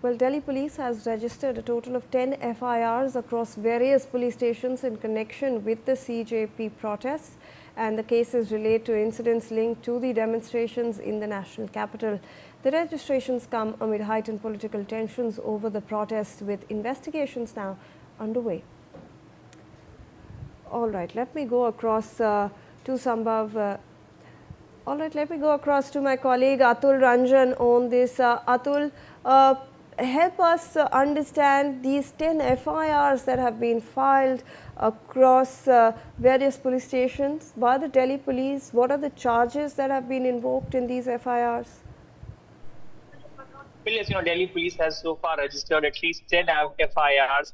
Well, Delhi police has registered a total of 10 FIRs across various police stations in connection with the CJP protests, and the cases relate to incidents linked to the demonstrations in the national capital. The registrations come amid heightened political tensions over the protests, with investigations now underway. All right, let me go across to Sambhav. All right, let me go across to my colleague Atul Ranjan on this. Atul, help us understand these 10 FIRs that have been filed across various police stations by the Delhi police. What are the charges that have been invoked in these FIRs? Well, yes, Delhi police has so far registered at least 10 FIRs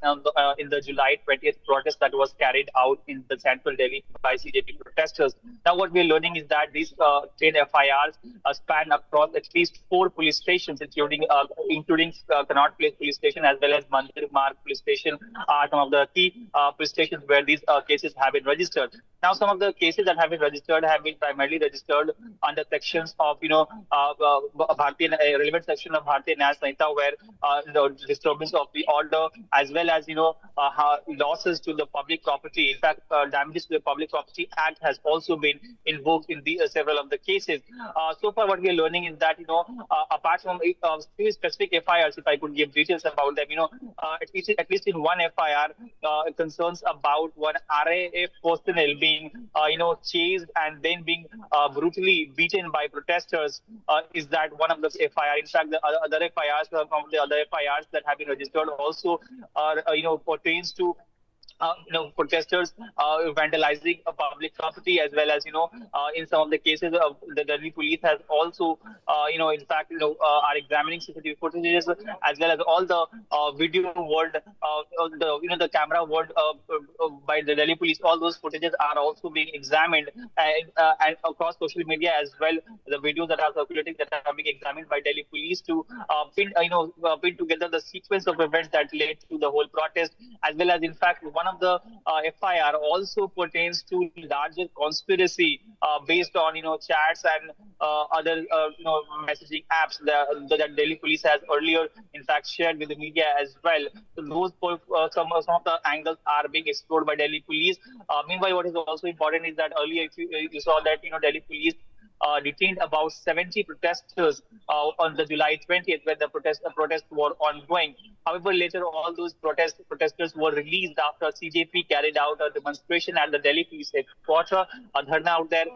in the July 20th protest that was carried out in the central Delhi by CJP protesters. Now, what we're learning is that these 10 FIRs span across at least 4 police stations, including Connaught Place Police Station as well as Mandir Marg Police Station, are some of the key police stations where these cases have been registered. Now, some of the cases that have been registered have been primarily registered under sections of, relevant section of Bharatiya न्याय Sanhita, where the disturbance of the order as well as, losses to the public property. In fact, damages to the Public Property Act has also been invoked in the several of the cases. So far, what we are learning is that, apart from few specific FIRs, if I could give details about them, at least in one FIR, concerns about one RAF personnel being, chased and then being brutally beaten by protesters is that one of the FIR. In fact, the other FIRs, from the other FIRs that have been registered also are, pertains to protesters vandalizing public property, as well as, in some of the cases, the Delhi police has also, in fact, are examining CCTV footages as well as all the video world, the camera world by the Delhi police. All those footages are also being examined and across social media as well. The videos that are circulating that are being examined by Delhi police to pin together the sequence of events that led to the whole protest, as well as, in fact, one of the FIR also pertains to larger conspiracy based on chats and other messaging apps that Delhi police has earlier in fact shared with the media as well. So those some of the angles are being explored by Delhi police. Meanwhile, what is also important is that earlier you saw that Delhi police detained about 70 protesters on the July 20th, when the protests were ongoing. However, later all those protesters were released after CJP carried out a demonstration at the Delhi police headquarters, a dharna out there.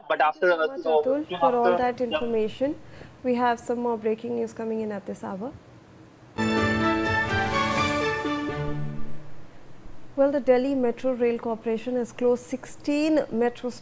But after, Thank you so much, Atul, for all that information. We have some more breaking news coming in at this hour. Well, the Delhi Metro Rail Corporation has closed 16 metro stations